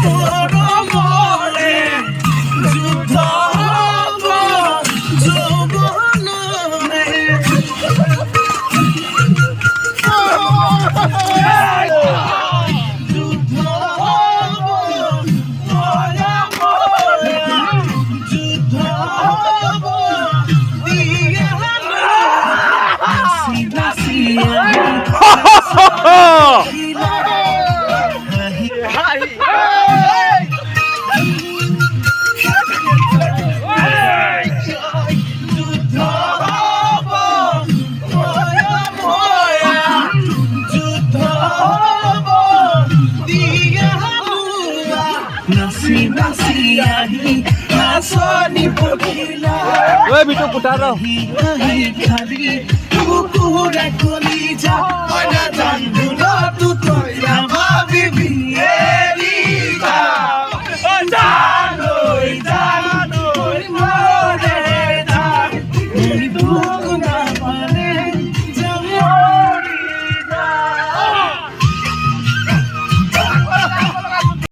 মরমরে যুদ্ধ হব যৌবনে যুদ্ধ হব মরমরে যুদ্ধ হব দিয়ে নাসি নাসি যুদ্ধ হব যুদ্ধ হব দিয়ে নাসি নাসি আহি নাচনি পখিলা ওই বিটু কুটার খালি কুকুরে কলি যা জান দুলো তু তৈরা ভাবিবি